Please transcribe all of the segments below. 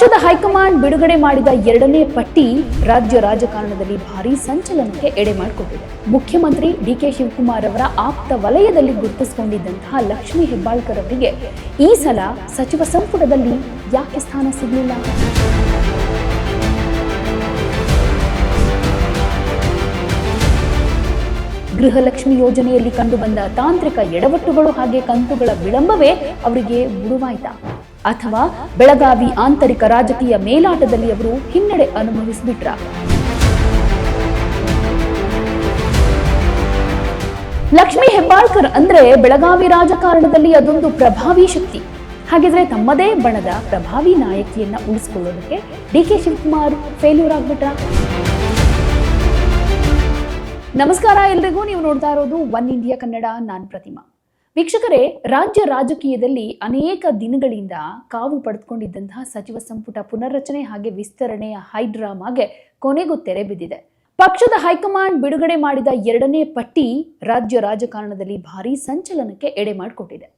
ಪಕ್ಷದ ಹೈಕಮಾಂಡ್ ಬಿಡುಗಡೆ ಮಾಡಿದ ಎರಡನೇ ಪಟ್ಟಿ ರಾಜ್ಯ ರಾಜಕಾರಣದಲ್ಲಿ ಭಾರೀ ಸಂಚಲನಕ್ಕೆ ಎಡೆ ಮಾಡಿಕೊಟ್ಟಿದೆ. ಮುಖ್ಯಮಂತ್ರಿ ಡಿಕೆ ಶಿವಕುಮಾರ್ ಅವರ ಆಪ್ತ ವಲಯದಲ್ಲಿ ಗುರುತಿಸಿಕೊಂಡಿದ್ದಂತಹ ಲಕ್ಷ್ಮೀ ಹೆಬ್ಬಾಳ್ಕರ್ ಅವರಿಗೆ ಈ ಸಲ ಸಚಿವ ಸಂಪುಟದಲ್ಲಿ ಯಾಕೆ ಸ್ಥಾನ ಸಿಗಲಿಲ್ಲ? ಗೃಹಲಕ್ಷ್ಮಿ ಯೋಜನೆಯಲ್ಲಿ ಕಂಡುಬಂದ ತಾಂತ್ರಿಕ ಎಡವಟ್ಟುಗಳು ಹಾಗೆ ಕಂತುಗಳ ವಿಳಂಬವೇ ಅವರಿಗೆ ಮುಳುವಾಯಿತಾ? ಅಥವಾ ಬೆಳಗಾವಿ ಆಂತರಿಕ ರಾಜಕೀಯ ಮೇಲಾಟದಲ್ಲಿ ಅವರು ಹಿನ್ನಡೆ ಅನುಭವಿಸಿಬಿಟ್ರ? ಲಕ್ಷ್ಮೀ ಹೆಬ್ಬಾಳ್ಕರ್ ಅಂದ್ರೆ ಬೆಳಗಾವಿ ರಾಜಕಾರಣದಲ್ಲಿ ಅದೊಂದು ಪ್ರಭಾವಿ ಶಕ್ತಿ. ಹಾಗಿದ್ರೆ ತಮ್ಮದೇ ಬಣದ ಪ್ರಭಾವಿ ನಾಯಕಿಯನ್ನ ಉಳಿಸಿಕೊಳ್ಳೋದಕ್ಕೆ ಡಿಕೆ ಶಿವಕುಮಾರ್ ಫೇಲ್ಯೂರ್ ಆಗ್ಬಿಟ್ರ? ನಮಸ್ಕಾರ ಎಲ್ರಿಗೂ, ನೀವು ನೋಡ್ತಾ ಇರೋದು ಒನ್ ಇಂಡಿಯಾ ಕನ್ನಡ. ನಾನು ಪ್ರತಿಮಾ. ವೀಕ್ಷಕರೇ, ರಾಜ್ಯ ರಾಜಕೀಯದಲ್ಲಿ ಅನೇಕ ದಿನಗಳಿಂದ ಕಾವು ಪಡೆದುಕೊಂಡಿದ್ದಂತಹ ಸಚಿವ ಸಂಪುಟ ಪುನರ್ರಚನೆ ಹಾಗೆ ವಿಸ್ತರಣೆಯ ಹೈಡ್ರಾಮಾಗೆ ಕೊನೆಗೂ ತೆರೆ ಬಿದ್ದಿದೆ. ಪಕ್ಷದ ಹೈಕಮಾಂಡ್ ಬಿಡುಗಡೆ ಮಾಡಿದ ಎರಡನೇ ಪಟ್ಟಿ ರಾಜ್ಯ ರಾಜಕಾರಣದಲ್ಲಿ ಭಾರೀ ಸಂಚಲನಕ್ಕೆ ಎಡೆ ಮಾಡಿಕೊಟ್ಟಿದೆ.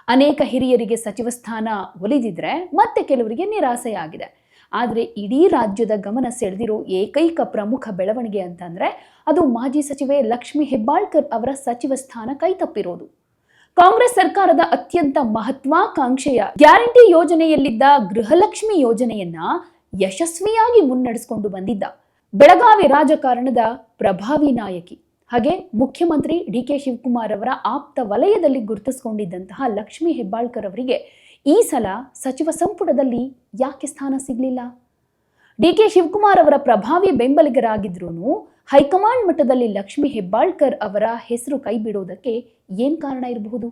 ಅನೇಕ ಹಿರಿಯರಿಗೆ ಸಚಿವ ಸ್ಥಾನ ಒಲಿದಿದ್ರೆ ಮತ್ತೆ ಕೆಲವರಿಗೆ ನಿರಾಸೆಯಾಗಿದೆ. ಆದರೆ ಇಡೀ ರಾಜ್ಯದ ಗಮನ ಸೆಳೆದಿರೋ ಏಕೈಕ ಪ್ರಮುಖ ಬೆಳವಣಿಗೆ ಅಂತಂದ್ರೆ ಅದು ಮಾಜಿ ಸಚಿವೆ ಲಕ್ಷ್ಮೀ ಹೆಬ್ಬಾಳ್ಕರ್ ಅವರ ಸಚಿವ ಸ್ಥಾನ ಕೈತಪ್ಪಿರೋದು. ಕಾಂಗ್ರೆಸ್ ಸರ್ಕಾರದ ಅತ್ಯಂತ ಮಹತ್ವಾಕಾಂಕ್ಷೆಯ ಗ್ಯಾರಂಟಿ ಯೋಜನೆಯಲ್ಲಿದ್ದ ಗೃಹಲಕ್ಷ್ಮಿ ಯೋಜನೆಯನ್ನ ಯಶಸ್ವಿಯಾಗಿ ಮುನ್ನಡೆಸಿಕೊಂಡು ಬಂದಿದ್ದ ಬೆಳಗಾವಿ ರಾಜಕಾರಣದ ಪ್ರಭಾವಿ ನಾಯಕಿ ಹಾಗೆ ಮುಖ್ಯಮಂತ್ರಿ ಡಿಕೆ ಶಿವಕುಮಾರ್ ಅವರ ಆಪ್ತ ವಲಯದಲ್ಲಿ ಗುರುತಿಸಿಕೊಂಡಿದ್ದಂತಹ ಲಕ್ಷ್ಮೀ ಹೆಬ್ಬಾಳ್ಕರ್ ಅವರಿಗೆ ಈ ಸಲ ಸಚಿವ ಸಂಪುಟದಲ್ಲಿ ಯಾಕೆ ಸ್ಥಾನ ಸಿಗಲಿಲ್ಲ? ಡಿಕೆ ಶಿವಕುಮಾರ್ ಅವರ ಪ್ರಭಾವಿ ಬೆಂಬಲಿಗರಾಗಿದ್ರೂ ಹೈಕಮಾಂಡ್ ಮಟ್ಟದಲ್ಲಿ ಲಕ್ಷ್ಮೀ ಹೆಬ್ಬಾಳ್ಕರ್ ಅವರ ಹೆಸರು ಕೈ ಬಿಡೋದಕ್ಕೆ ಏನ್ ಕಾರಣ ಇರಬಹುದು?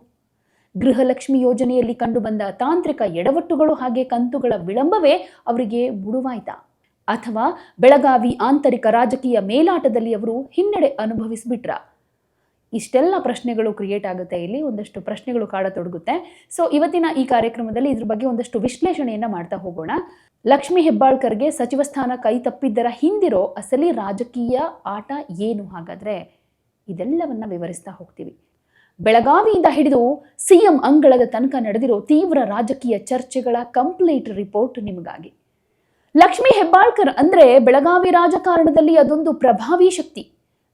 ಗೃಹಲಕ್ಷ್ಮಿ ಯೋಜನೆಯಲ್ಲಿ ಕಂಡುಬಂದ ತಾಂತ್ರಿಕ ಎಡವಟ್ಟುಗಳು ಹಾಗೆ ಕಂತುಗಳ ವಿಳಂಬವೇ ಅವರಿಗೆ ಮುಳುವಾಯಿತಾ? ಅಥವಾ ಬೆಳಗಾವಿ ಆಂತರಿಕ ರಾಜಕೀಯ ಮೇಲಾಟದಲ್ಲಿ ಅವರು ಹಿನ್ನಡೆ ಅನುಭವಿಸಿಬಿಟ್ರ? ಇಷ್ಟೆಲ್ಲ ಪ್ರಶ್ನೆಗಳು ಕ್ರಿಯೇಟ್ ಆಗುತ್ತೆ. ಇಲ್ಲಿ ಒಂದಷ್ಟು ಪ್ರಶ್ನೆಗಳು ಕಾಡತೊಡಗುತ್ತೆ. ಸೊ ಇವತ್ತಿನ ಈ ಕಾರ್ಯಕ್ರಮದಲ್ಲಿ ಇದ್ರ ಬಗ್ಗೆ ಒಂದಷ್ಟು ವಿಶ್ಲೇಷಣೆಯನ್ನ ಮಾಡ್ತಾ ಹೋಗೋಣ. ಲಕ್ಷ್ಮೀ ಹೆಬ್ಬಾಳ್ಕರ್ಗೆ ಸಚಿವ ಸ್ಥಾನ ಕೈ ತಪ್ಪಿದ್ದರ ಹಿಂದಿರೋ ಅಸಲಿ ರಾಜಕೀಯ ಆಟ ಏನು? ಹಾಗಾದ್ರೆ ಇದೆಲ್ಲವನ್ನ ವಿವರಿಸ್ತಾ ಹೋಗ್ತೀವಿ. ಬೆಳಗಾವಿಯಿಂದ ಹಿಡಿದು ಸಿಎಂ ಅಂಗಳದ ತನಕ ನಡೆದಿರೋ ತೀವ್ರ ರಾಜಕೀಯ ಚರ್ಚೆಗಳ ಕಂಪ್ಲೀಟ್ ರಿಪೋರ್ಟ್ ನಿಮಗಾಗಿ. ಲಕ್ಷ್ಮೀ ಹೆಬ್ಬಾಳ್ಕರ್ ಅಂದ್ರೆ ಬೆಳಗಾವಿ ರಾಜಕಾರಣದಲ್ಲಿ ಅದೊಂದು ಪ್ರಭಾವಿ ಶಕ್ತಿ.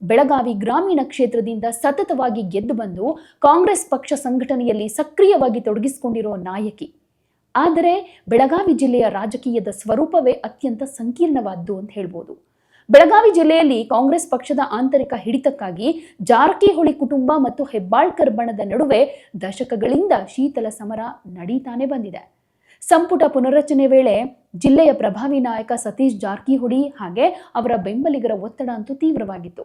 ಬೆಳಗಾವಿ ಗ್ರಾಮೀಣ ಕ್ಷೇತ್ರದಿಂದ ಸತತವಾಗಿ ಗೆದ್ದು ಬಂದು ಕಾಂಗ್ರೆಸ್ ಪಕ್ಷ ಸಂಘಟನೆಯಲ್ಲಿ ಸಕ್ರಿಯವಾಗಿ ತೊಡಗಿಸಿಕೊಂಡಿರೋ ನಾಯಕಿ. ಆದರೆ ಬೆಳಗಾವಿ ಜಿಲ್ಲೆಯ ರಾಜಕೀಯದ ಸ್ವರೂಪವೇ ಅತ್ಯಂತ ಸಂಕೀರ್ಣವಾದ್ದು ಅಂತ ಹೇಳ್ಬೋದು. ಬೆಳಗಾವಿ ಜಿಲ್ಲೆಯಲ್ಲಿ ಕಾಂಗ್ರೆಸ್ ಪಕ್ಷದ ಆಂತರಿಕ ಹಿಡಿತಕ್ಕಾಗಿ ಜಾರಕಿಹೊಳಿ ಕುಟುಂಬ ಮತ್ತು ಹೆಬ್ಬಾಳ್ಕರ್ ಬಣದ ನಡುವೆ ದಶಕಗಳಿಂದ ಶೀತಲ ಸಮರ ನಡೀತಾನೆ ಬಂದಿದೆ. ಸಂಪುಟ ಪುನರ್ರಚನೆ ವೇಳೆ ಜಿಲ್ಲೆಯ ಪ್ರಭಾವಿ ನಾಯಕ ಸತೀಶ್ ಜಾರಕಿಹೊಳಿ ಹಾಗೆ ಅವರ ಬೆಂಬಲಿಗರ ಒತ್ತಡ ಅಂತೂ ತೀವ್ರವಾಗಿತ್ತು.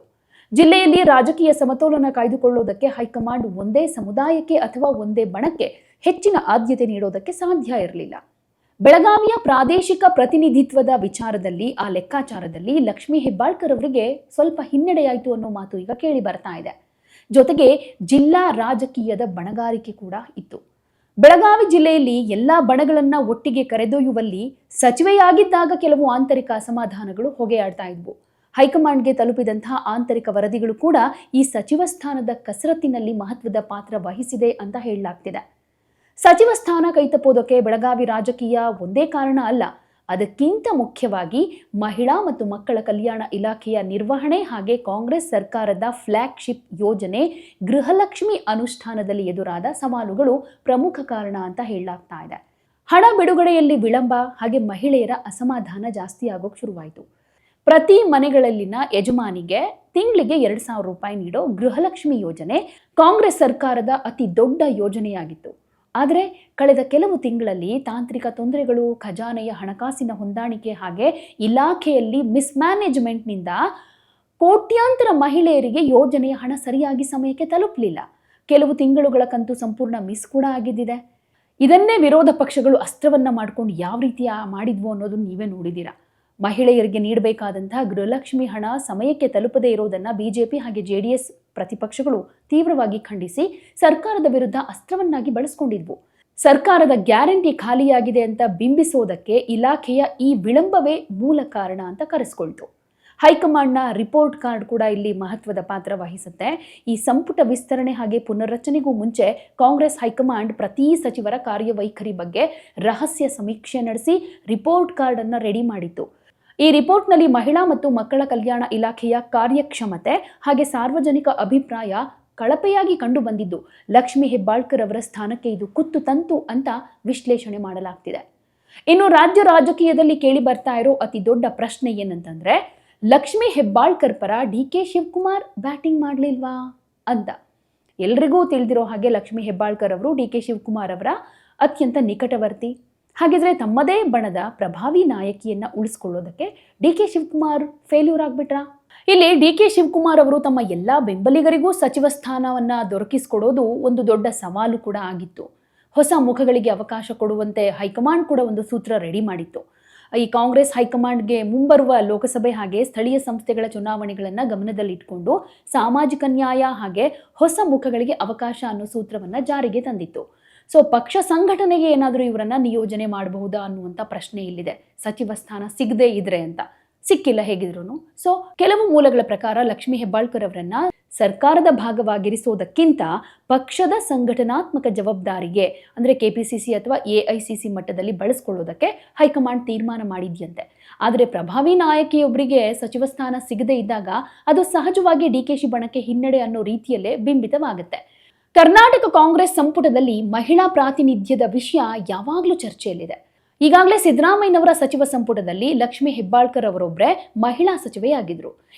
ಜಿಲ್ಲೆಯಲ್ಲಿ ರಾಜಕೀಯ ಸಮತೋಲನ ಕಾಯ್ದುಕೊಳ್ಳುವುದಕ್ಕೆ ಹೈಕಮಾಂಡ್ ಒಂದೇ ಸಮುದಾಯಕ್ಕೆ ಅಥವಾ ಒಂದೇ ಬಣಕ್ಕೆ ಹೆಚ್ಚಿನ ಆದ್ಯತೆ ನೀಡೋದಕ್ಕೆ ಸಾಧ್ಯ ಇರಲಿಲ್ಲ. ಬೆಳಗಾವಿಯ ಪ್ರಾದೇಶಿಕ ಪ್ರತಿನಿಧಿತ್ವದ ವಿಚಾರದಲ್ಲಿ ಆ ಲೆಕ್ಕಾಚಾರದಲ್ಲಿ ಲಕ್ಷ್ಮೀ ಹೆಬ್ಬಾಳ್ಕರ್ ಅವರಿಗೆ ಸ್ವಲ್ಪ ಹಿನ್ನಡೆಯಾಯಿತು ಅನ್ನೋ ಮಾತು ಈಗ ಕೇಳಿ ಬರ್ತಾ ಇದೆ. ಜೊತೆಗೆ ಜಿಲ್ಲಾ ರಾಜಕೀಯದ ಬಣಗಾರಿಕೆ ಕೂಡ ಇತ್ತು. ಬೆಳಗಾವಿ ಜಿಲ್ಲೆಯಲ್ಲಿ ಎಲ್ಲಾ ಬಣಗಳನ್ನ ಒಟ್ಟಿಗೆ ಕರೆದೊಯ್ಯುವಲ್ಲಿ ಸಚಿವೆಯಾಗಿದ್ದಾಗ ಕೆಲವು ಆಂತರಿಕ ಅಸಮಾಧಾನಗಳು ಹೊಗೆಯಾಡ್ತಾ ಇದ್ವು. ಹೈಕಮಾಂಡ್ಗೆ ತಲುಪಿದಂತಹ ಆಂತರಿಕ ವರದಿಗಳು ಕೂಡ ಈ ಸಚಿವ ಸ್ಥಾನದ ಕಸರತ್ತಿನಲ್ಲಿ ಮಹತ್ವದ ಪಾತ್ರ ವಹಿಸಿದೆ ಅಂತ ಹೇಳಲಾಗ್ತಿದೆ. ಸಚಿವ ಸ್ಥಾನ ಕೈತಪ್ಪೋದಕ್ಕೆ ಬೆಳಗಾವಿ ರಾಜಕೀಯ ಒಂದೇ ಕಾರಣ ಅಲ್ಲ. ಅದಕ್ಕಿಂತ ಮುಖ್ಯವಾಗಿ ಮಹಿಳಾ ಮತ್ತು ಮಕ್ಕಳ ಕಲ್ಯಾಣ ಇಲಾಖೆಯ ನಿರ್ವಹಣೆ ಹಾಗೆ ಕಾಂಗ್ರೆಸ್ ಸರ್ಕಾರದ ಫ್ಲಾಗ್ಶಿಪ್ ಯೋಜನೆ ಗೃಹಲಕ್ಷ್ಮಿ ಅನುಷ್ಠಾನದಲ್ಲಿ ಎದುರಾದ ಸವಾಲುಗಳು ಪ್ರಮುಖ ಕಾರಣ ಅಂತ ಹೇಳಲಾಗ್ತಾ ಇದೆ. ಹಣ ಬಿಡುಗಡೆಯಲ್ಲಿ ವಿಳಂಬ ಹಾಗೆ ಮಹಿಳೆಯರ ಅಸಮಾಧಾನ ಜಾಸ್ತಿ ಆಗೋಕ್ ಶುರುವಾಯಿತು. ಪ್ರತಿ ಮನೆಗಳಲ್ಲಿನ ಯಜಮಾನಿಗೆ ತಿಂಗಳಿಗೆ 2,000 ರೂಪಾಯಿ ನೀಡೋ ಗೃಹಲಕ್ಷ್ಮಿ ಯೋಜನೆ ಕಾಂಗ್ರೆಸ್ ಸರ್ಕಾರದ ಅತಿ ದೊಡ್ಡ ಯೋಜನೆಯಾಗಿತ್ತು. ಆದರೆ ಕಳೆದ ಕೆಲವು ತಿಂಗಳಲ್ಲಿ ತಾಂತ್ರಿಕ ತೊಂದರೆಗಳು, ಖಜಾನೆಯ ಹಣಕಾಸಿನ ಹೊಂದಾಣಿಕೆ ಹಾಗೆ ಇಲಾಖೆಯಲ್ಲಿ ಮಿಸ್ಮ್ಯಾನೇಜ್ಮೆಂಟ್ನಿಂದ ಕೋಟ್ಯಾಂತರ ಮಹಿಳೆಯರಿಗೆ ಯೋಜನೆಯ ಹಣ ಸರಿಯಾಗಿ ಸಮಯಕ್ಕೆ ತಲುಪಲಿಲ್ಲ. ಕೆಲವು ತಿಂಗಳುಗಳ ಕಂತು ಸಂಪೂರ್ಣ ಮಿಸ್ ಕೂಡ ಆಗಿದ್ದಿದೆ. ಇದನ್ನೇ ವಿರೋಧ ಪಕ್ಷಗಳು ಅಸ್ತ್ರವನ್ನ ಮಾಡ್ಕೊಂಡು ಯಾವ ರೀತಿ ಮಾಡಿದ್ವು ಅನ್ನೋದು ನೀವೇ ನೋಡಿದ್ದೀರಾ. ಮಹಿಳೆಯರಿಗೆ ನೀಡಬೇಕಾದಂತಹ ಗೃಹಲಕ್ಷ್ಮಿ ಹಣ ಸಮಯಕ್ಕೆ ತಲುಪದೇ ಇರೋದನ್ನ ಬಿಜೆಪಿ ಹಾಗೆ ಜೆಡಿಎಸ್ ಪ್ರತಿಪಕ್ಷಗಳು ತೀವ್ರವಾಗಿ ಖಂಡಿಸಿ ಸರ್ಕಾರದ ವಿರುದ್ಧ ಅಸ್ತ್ರವನ್ನಾಗಿ ಬಳಸಿಕೊಂಡಿದ್ವು. ಸರ್ಕಾರದ ಗ್ಯಾರಂಟಿ ಖಾಲಿಯಾಗಿದೆ ಅಂತ ಬಿಂಬಿಸೋದಕ್ಕೆ ಇಲಾಖೆಯ ಈ ವಿಳಂಬವೇ ಮೂಲ ಕಾರಣ ಅಂತ ಕರೆಸ್ಕೊಳ್ತು. ಹೈಕಮಾಂಡ್ನ ರಿಪೋರ್ಟ್ ಕಾರ್ಡ್ ಕೂಡ ಇಲ್ಲಿ ಮಹತ್ವದ ಪಾತ್ರ ವಹಿಸುತ್ತೆ. ಈ ಸಂಪುಟ ವಿಸ್ತರಣೆ ಹಾಗೆ ಪುನರ್ರಚನೆಗೂ ಮುಂಚೆ ಕಾಂಗ್ರೆಸ್ ಹೈಕಮಾಂಡ್ ಪ್ರತಿ ಸಚಿವರ ಕಾರ್ಯವೈಖರಿ ಬಗ್ಗೆ ರಹಸ್ಯ ಸಮೀಕ್ಷೆ ನಡೆಸಿ ರಿಪೋರ್ಟ್ ಕಾರ್ಡ್ ಅನ್ನು ರೆಡಿ ಮಾಡಿತ್ತು. ಈ ರಿಪೋರ್ಟ್ನಲ್ಲಿ ಮಹಿಳಾ ಮತ್ತು ಮಕ್ಕಳ ಕಲ್ಯಾಣ ಇಲಾಖೆಯ ಕಾರ್ಯಕ್ಷಮತೆ ಹಾಗೆ ಸಾರ್ವಜನಿಕ ಅಭಿಪ್ರಾಯ ಕಳಪೆಯಾಗಿ ಕಂಡು ಬಂದಿದ್ದು ಲಕ್ಷ್ಮೀ ಹೆಬ್ಬಾಳ್ಕರ್ ಅವರ ಸ್ಥಾನಕ್ಕೆ ಇದು ಕುತ್ತು ತಂತು ಅಂತ ವಿಶ್ಲೇಷಣೆ ಮಾಡಲಾಗ್ತಿದೆ. ಇನ್ನು ರಾಜ್ಯ ರಾಜಕೀಯದಲ್ಲಿ ಕೇಳಿ ಬರ್ತಾ ಇರೋ ಅತಿ ದೊಡ್ಡ ಪ್ರಶ್ನೆ ಏನಂತಂದ್ರೆ, ಲಕ್ಷ್ಮೀ ಹೆಬ್ಬಾಳ್ಕರ್ ಪರ ಡಿ.ಕೆ. ಶಿವಕುಮಾರ್ ಬ್ಯಾಟಿಂಗ್ ಮಾಡಲಿಲ್ವಾ ಅಂತ. ಎಲ್ರಿಗೂ ತಿಳಿದಿರೋ ಹಾಗೆ ಲಕ್ಷ್ಮೀ ಹೆಬ್ಬಾಳ್ಕರ್ ಅವರು ಡಿ.ಕೆ. ಶಿವಕುಮಾರ್ ಅವರ ಅತ್ಯಂತ ನಿಕಟವರ್ತಿ. ಹಾಗಿದ್ರೆ ತಮ್ಮದೇ ಬಣದ ಪ್ರಭಾವಿ ನಾಯಕಿಯನ್ನ ಉಳಿಸ್ಕೊಳ್ಳೋದಕ್ಕೆ ಡಿ.ಕೆ. ಶಿವಕುಮಾರ್ ಫೇಲ್ಯೂರ್ ಆಗ್ಬಿಟ್ರಾ? ಇಲ್ಲಿ ಡಿ.ಕೆ. ಶಿವಕುಮಾರ್ ಅವರು ತಮ್ಮ ಎಲ್ಲಾ ಬೆಂಬಲಿಗರಿಗೂ ಸಚಿವ ಸ್ಥಾನವನ್ನ ದೊರಕಿಸಿಕೊಡೋದು ಒಂದು ದೊಡ್ಡ ಸವಾಲು ಕೂಡ ಆಗಿತ್ತು. ಹೊಸ ಮುಖಗಳಿಗೆ ಅವಕಾಶ ಕೊಡುವಂತೆ ಹೈಕಮಾಂಡ್ ಕೂಡ ಒಂದು ಸೂತ್ರ ರೆಡಿ ಮಾಡಿತ್ತು. ಈ ಕಾಂಗ್ರೆಸ್ ಹೈಕಮಾಂಡ್ಗೆ ಮುಂಬರುವ ಲೋಕಸಭೆ ಹಾಗೆ ಸ್ಥಳೀಯ ಸಂಸ್ಥೆಗಳ ಚುನಾವಣೆಗಳನ್ನು ಗಮನದಲ್ಲಿಟ್ಟುಕೊಂಡು ಸಾಮಾಜಿಕ ನ್ಯಾಯ ಹಾಗೆ ಹೊಸ ಮುಖಗಳಿಗೆ ಅವಕಾಶ ಅನ್ನೋ ಸೂತ್ರವನ್ನ ಜಾರಿಗೆ ತಂದಿತ್ತು. ಸೊ ಪಕ್ಷ ಸಂಘಟನೆಗೆ ಏನಾದರೂ ಇವರನ್ನ ನಿಯೋಜನೆ ಮಾಡಬಹುದಾ ಅನ್ನುವಂಥ ಪ್ರಶ್ನೆ ಇಲ್ಲಿದೆ. ಸಚಿವ ಸ್ಥಾನ ಸಿಗದೇ ಇದ್ರೆ ಅಂತ. ಸಿಕ್ಕಿಲ್ಲ ಹೇಗಿದ್ರು. ಸೊ ಕೆಲವು ಮೂಲಗಳ ಪ್ರಕಾರ ಲಕ್ಷ್ಮೀ ಹೆಬ್ಬಾಳ್ಕರ್ ಅವರನ್ನ ಸರ್ಕಾರದ ಭಾಗವಾಗಿರಿಸೋದಕ್ಕಿಂತ ಪಕ್ಷದ ಸಂಘಟನಾತ್ಮಕ ಜವಾಬ್ದಾರಿಗೆ ಅಂದರೆ ಕೆಪಿಸಿಸಿ ಅಥವಾ ಎಐಸಿಸಿ ಮಟ್ಟದಲ್ಲಿ ಬಳಸ್ಕೊಳ್ಳೋದಕ್ಕೆ ಹೈಕಮಾಂಡ್ ತೀರ್ಮಾನ ಮಾಡಿದ್ಯಂತೆ. ಆದರೆ ಪ್ರಭಾವಿ ನಾಯಕಿಯೊಬ್ಬರಿಗೆ ಸಚಿವ ಸ್ಥಾನ ಸಿಗದೇ ಇದ್ದಾಗ ಅದು ಸಹಜವಾಗಿ ಡಿ.ಕೆ.ಶಿ ಬಣಕ್ಕೆ ಹಿನ್ನಡೆ ಅನ್ನೋ ರೀತಿಯಲ್ಲೇ ಬಿಂಬಿತವಾಗುತ್ತೆ. ಕರ್ನಾಟಕ ಕಾಂಗ್ರೆಸ್ ಸಂಪುಟದಲ್ಲಿ ಮಹಿಳಾ ಪ್ರಾತಿನಿಧ್ಯದ ವಿಷಯ ಯಾವಾಗಲೂ ಚರ್ಚೆಯಲ್ಲಿದೆ. ಈಗಾಗಲೇ ಸಿದ್ದರಾಮಯ್ಯನವರ ಸಚಿವ ಸಂಪುಟದಲ್ಲಿ ಲಕ್ಷ್ಮೀ ಹೆಬ್ಬಾಳ್ಕರ್ ಅವರೊಬ್ಬರೇ ಮಹಿಳಾ ಸಚಿವೆಯಾಗಿದ್ರು.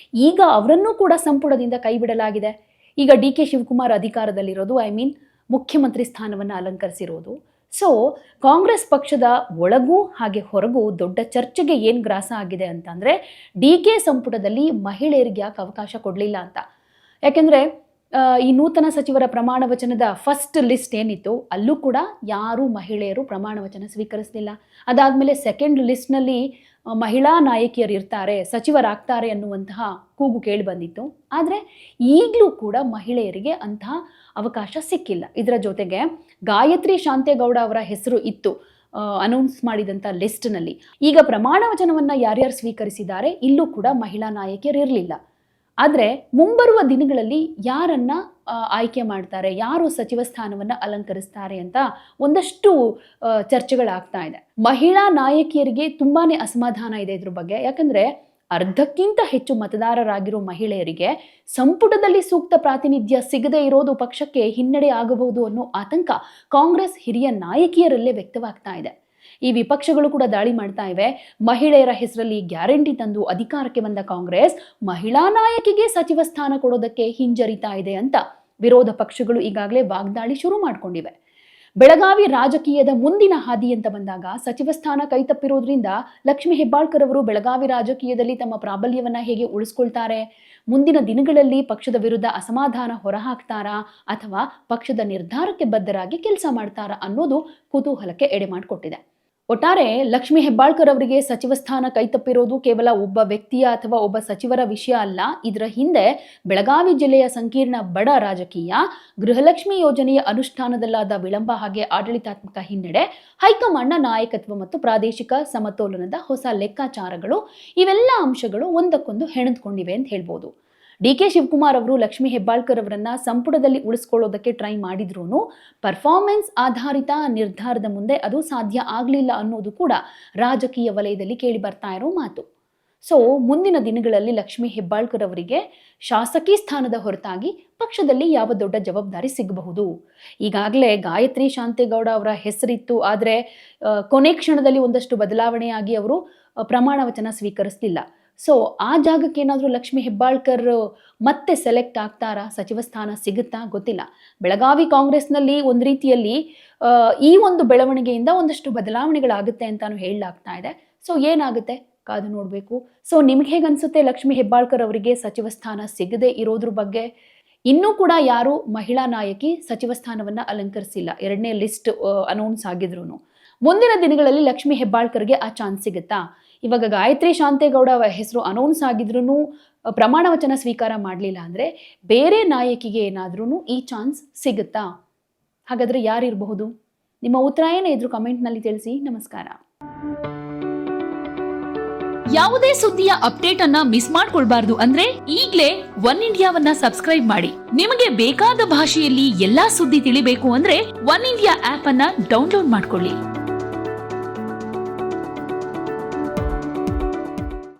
ಈಗ ಅವರನ್ನೂ ಕೂಡ ಸಂಪುಟದಿಂದ ಕೈಬಿಡಲಾಗಿದೆ. ಈಗ ಡಿ.ಕೆ. ಶಿವಕುಮಾರ್ ಅಧಿಕಾರದಲ್ಲಿರೋದು, ಮುಖ್ಯಮಂತ್ರಿ ಸ್ಥಾನವನ್ನು ಅಲಂಕರಿಸಿರೋದು. ಸೊ ಕಾಂಗ್ರೆಸ್ ಪಕ್ಷದ ಒಳಗೂ ಹಾಗೆ ಹೊರಗೂ ದೊಡ್ಡ ಚರ್ಚೆಗೆ ಏನು ಗ್ರಾಸ ಆಗಿದೆ ಅಂತಂದರೆ, ಡಿ.ಕೆ. ಸಂಪುಟದಲ್ಲಿ ಮಹಿಳೆಯರಿಗೆ ಯಾಕೆ ಅವಕಾಶ ಕೊಡಲಿಲ್ಲ ಅಂತ. ಯಾಕೆಂದರೆ ಈ ನೂತನ ಸಚಿವರ ಪ್ರಮಾಣ ವಚನದ ಫಸ್ಟ್ ಲಿಸ್ಟ್ ಏನಿತ್ತು ಅಲ್ಲೂ ಕೂಡ ಯಾರೂ ಮಹಿಳೆಯರು ಪ್ರಮಾಣ ವಚನ ಸ್ವೀಕರಿಸಲಿಲ್ಲ. ಅದಾದಮೇಲೆ ಸೆಕೆಂಡ್ ಲಿಸ್ಟ್ನಲ್ಲಿ ಮಹಿಳಾ ನಾಯಕಿಯರು ಇರ್ತಾರೆ, ಸಚಿವರಾಗ್ತಾರೆ ಅನ್ನುವಂತಹ ಕೂಗು ಕೇಳಿ ಬಂದಿತ್ತು. ಆದರೆ ಈಗಲೂ ಕೂಡ ಮಹಿಳೆಯರಿಗೆ ಅಂತಹ ಅವಕಾಶ ಸಿಕ್ಕಿಲ್ಲ. ಇದರ ಜೊತೆಗೆ ಗಾಯತ್ರಿ ಶಾಂತೇಗೌಡ ಅವರ ಹೆಸರು ಇತ್ತು ಅನೌನ್ಸ್ ಮಾಡಿದಂಥ ಲಿಸ್ಟ್ನಲ್ಲಿ. ಈಗ ಪ್ರಮಾಣ ವಚನವನ್ನು ಯಾರ್ಯಾರು ಸ್ವೀಕರಿಸಿದ್ದಾರೆ ಇಲ್ಲೂ ಕೂಡ ಮಹಿಳಾ ನಾಯಕಿಯರು ಇರಲಿಲ್ಲ. ಆದರೆ ಮುಂಬರುವ ದಿನಗಳಲ್ಲಿ ಯಾರನ್ನ ಆಯ್ಕೆ ಮಾಡ್ತಾರೆ, ಯಾರು ಸಚಿವ ಸ್ಥಾನವನ್ನು ಅಲಂಕರಿಸ್ತಾರೆ ಅಂತ ಒಂದಷ್ಟು ಚರ್ಚೆಗಳಾಗ್ತಾ ಇದೆ. ಮಹಿಳಾ ನಾಯಕಿಯರಿಗೆ ತುಂಬಾನೇ ಅಸಮಾಧಾನ ಇದೆ ಇದ್ರ ಬಗ್ಗೆ. ಯಾಕಂದ್ರೆ ಅರ್ಧಕ್ಕಿಂತ ಹೆಚ್ಚು ಮತದಾರರಾಗಿರೋ ಮಹಿಳೆಯರಿಗೆ ಸಂಪುಟದಲ್ಲಿ ಸೂಕ್ತ ಪ್ರಾತಿನಿಧ್ಯ ಸಿಗದೇ ಇರೋದು ಪಕ್ಷಕ್ಕೆ ಹಿನ್ನಡೆ ಆಗಬಹುದು ಅನ್ನೋ ಆತಂಕ ಕಾಂಗ್ರೆಸ್ ಹಿರಿಯ ನಾಯಕಿಯರಲ್ಲೇ ವ್ಯಕ್ತವಾಗ್ತಾ ಇದೆ. ಈ ವಿಪಕ್ಷಗಳು ಕೂಡ ದಾಳಿ ಮಾಡ್ತಾ ಇವೆ. ಮಹಿಳೆಯರ ಹೆಸರಲ್ಲಿ ಗ್ಯಾರಂಟಿ ತಂದು ಅಧಿಕಾರಕ್ಕೆ ಬಂದ ಕಾಂಗ್ರೆಸ್ ಮಹಿಳಾ ನಾಯಕಿಗೆ ಸಚಿವ ಸ್ಥಾನ ಕೊಡೋದಕ್ಕೆ ಹಿಂಜರಿತಾ ಇದೆ ಅಂತ ವಿರೋಧ ಪಕ್ಷಗಳು ಈಗಾಗಲೇ ವಾಗ್ದಾಳಿ ಶುರು ಮಾಡಿಕೊಂಡಿವೆ. ಬೆಳಗಾವಿ ರಾಜಕೀಯದ ಮುಂದಿನ ಹಾದಿ ಅಂತ ಬಂದಾಗ ಸಚಿವ ಸ್ಥಾನ ಕೈತಪ್ಪಿರೋದ್ರಿಂದ ಲಕ್ಷ್ಮೀ ಹೆಬ್ಬಾಳ್ಕರ್ ಅವರು ಬೆಳಗಾವಿ ರಾಜಕೀಯದಲ್ಲಿ ತಮ್ಮ ಪ್ರಾಬಲ್ಯವನ್ನ ಹೇಗೆ ಉಳಿಸ್ಕೊಳ್ತಾರೆ, ಮುಂದಿನ ದಿನಗಳಲ್ಲಿ ಪಕ್ಷದ ವಿರುದ್ಧ ಅಸಮಾಧಾನ ಹೊರಹಾಕ್ತಾರಾ ಅಥವಾ ಪಕ್ಷದ ನಿರ್ಧಾರಕ್ಕೆ ಬದ್ಧರಾಗಿ ಕೆಲಸ ಮಾಡ್ತಾರಾ ಅನ್ನೋದು ಕುತೂಹಲಕ್ಕೆ ಎಡೆ ಮಾಡಿಕೊಟ್ಟಿದೆ. ಒಟ್ಟಾರೆ ಲಕ್ಷ್ಮೀ ಹೆಬ್ಬಾಳ್ಕರ್ ಅವರಿಗೆ ಸಚಿವ ಸ್ಥಾನ ಕೈತಪ್ಪಿರೋದು ಕೇವಲ ಒಬ್ಬ ವ್ಯಕ್ತಿಯ ಅಥವಾ ಒಬ್ಬ ಸಚಿವರ ವಿಷಯ ಅಲ್ಲ. ಇದರ ಹಿಂದೆ ಬೆಳಗಾವಿ ಜಿಲ್ಲೆಯ ಸಂಕೀರ್ಣ ಬಡ ರಾಜಕೀಯ, ಗೃಹಲಕ್ಷ್ಮಿ ಯೋಜನೆಯ ಅನುಷ್ಠಾನದಲ್ಲಾದ ವಿಳಂಬ ಹಾಗೆ ಆಡಳಿತಾತ್ಮಕ ಹಿನ್ನಡೆ, ಹೈಕಮಾಂಡ್ನ ನಾಯಕತ್ವ ಮತ್ತು ಪ್ರಾದೇಶಿಕ ಸಮತೋಲನದ ಹೊಸ ಲೆಕ್ಕಾಚಾರಗಳು, ಇವೆಲ್ಲ ಅಂಶಗಳು ಒಂದಕ್ಕೊಂದು ಹೆಣೆದುಕೊಂಡಿವೆ ಅಂತ ಹೇಳ್ಬೋದು. ಡಿ.ಕೆ. ಶಿವಕುಮಾರ್ ಅವರು ಲಕ್ಷ್ಮೀ ಹೆಬ್ಬಾಳ್ಕರ್ ಅವರನ್ನ ಸಂಪುಟದಲ್ಲಿ ಉಳಿಸ್ಕೊಳ್ಳೋದಕ್ಕೆ ಟ್ರೈ ಮಾಡಿದ್ರೂ ಪರ್ಫಾರ್ಮೆನ್ಸ್ ಆಧಾರಿತ ನಿರ್ಧಾರದ ಮುಂದೆ ಅದು ಸಾಧ್ಯ ಆಗಲಿಲ್ಲ ಅನ್ನೋದು ಕೂಡ ರಾಜಕೀಯ ವಲಯದಲ್ಲಿ ಕೇಳಿ ಬರ್ತಾ ಇರೋ ಮಾತು. ಸೊ ಮುಂದಿನ ದಿನಗಳಲ್ಲಿ ಲಕ್ಷ್ಮೀ ಹೆಬ್ಬಾಳ್ಕರ್ ಅವರಿಗೆ ಶಾಸಕಿ ಸ್ಥಾನದ ಹೊರತಾಗಿ ಪಕ್ಷದಲ್ಲಿ ಯಾವ ದೊಡ್ಡ ಜವಾಬ್ದಾರಿ ಸಿಗಬಹುದು. ಈಗಾಗಲೇ ಗಾಯತ್ರಿ ಶಾಂತೇಗೌಡ ಅವರ ಹೆಸರಿತ್ತು. ಆದರೆ ಕೊನೆ ಕ್ಷಣದಲ್ಲಿ ಒಂದಷ್ಟು ಬದಲಾವಣೆಯಾಗಿ ಅವರು ಪ್ರಮಾಣ ವಚನ ಸ್ವೀಕರಿಸಲಿಲ್ಲ. ಸೊ ಆ ಜಾಗಕ್ಕೆ ಏನಾದರೂ ಲಕ್ಷ್ಮೀ ಹೆಬ್ಬಾಳ್ಕರ್ ಮತ್ತೆ ಸೆಲೆಕ್ಟ್ ಆಗ್ತಾರಾ, ಸಚಿವ ಸ್ಥಾನ ಸಿಗುತ್ತಾ ಗೊತ್ತಿಲ್ಲ. ಬೆಳಗಾವಿ ಕಾಂಗ್ರೆಸ್ನಲ್ಲಿ ಒಂದು ರೀತಿಯಲ್ಲಿ ಈ ಒಂದು ಬೆಳವಣಿಗೆಯಿಂದ ಒಂದಷ್ಟು ಬದಲಾವಣೆಗಳಾಗುತ್ತೆ ಅಂತಾನು ಹೇಳಲಾಗ್ತಾ ಇದೆ. ಸೊ ಏನಾಗುತ್ತೆ ಕಾದು ನೋಡಬೇಕು. ಸೊ ನಿಮ್ಗೆ ಹೇಗೆ ಅನ್ಸುತ್ತೆ ಲಕ್ಷ್ಮೀ ಹೆಬ್ಬಾಳ್ಕರ್ ಅವರಿಗೆ ಸಚಿವ ಸ್ಥಾನ ಸಿಗದೆ ಇರೋದ್ರ ಬಗ್ಗೆ? ಇನ್ನೂ ಕೂಡ ಯಾರು ಮಹಿಳಾ ನಾಯಕಿ ಸಚಿವ ಸ್ಥಾನವನ್ನ ಅಲಂಕರಿಸಿಲ್ಲ, ಎರಡನೇ ಲಿಸ್ಟ್ ಅನೌನ್ಸ್ ಆಗಿದ್ರು. ಮುಂದಿನ ದಿನಗಳಲ್ಲಿ ಲಕ್ಷ್ಮೀ ಹೆಬ್ಬಾಳ್ಕರ್ಗೆ ಆ ಚಾನ್ಸ್ ಸಿಗುತ್ತಾ? ಇವಾಗ ಗಾಯತ್ರಿ ಶಾಂತೇಗೌಡ ಹೆಸರು ಅನೌನ್ಸ್ ಆಗಿದ್ರೂ ಪ್ರಮಾಣ ವಚನ ಸ್ವೀಕಾರ ಮಾಡಲಿಲ್ಲ ಅಂದರೆ ಬೇರೆ ನಾಯಕಿಗೆ ಏನಾದ್ರೂ ಈ ಚಾನ್ಸ್ ಸಿಗುತ್ತಾ? ಹಾಗಾದರೆ ಯಾರಿರಬಹುದು? ನಿಮ್ಮ ಉತ್ತರ ಏನೇ ಇದ್ರು ಕಮೆಂಟ್ನಲ್ಲಿ ತಿಳಿಸಿ. ನಮಸ್ಕಾರ. ಯಾವುದೇ ಸುದ್ದಿಯ ಅಪ್ಡೇಟ್ ಅನ್ನ ಮಿಸ್ ಮಾಡ್ಕೊಳ್ಬಾರ್ದು ಅಂದ್ರೆ ಈಗ್ಲೇ ಒನ್ ಇಂಡಿಯಾವನ್ನ ಸಬ್ಸ್ಕ್ರೈಬ್ ಮಾಡಿ. ನಿಮಗೆ ಬೇಕಾದ ಭಾಷೆಯಲ್ಲಿ ಎಲ್ಲಾ ಸುದ್ದಿ ತಿಳಿಬೇಕು ಅಂದ್ರೆ ಒನ್ ಇಂಡಿಯಾ ಆಪ್ ಅನ್ನ ಡೌನ್ಲೋಡ್ ಮಾಡ್ಕೊಳ್ಳಿ.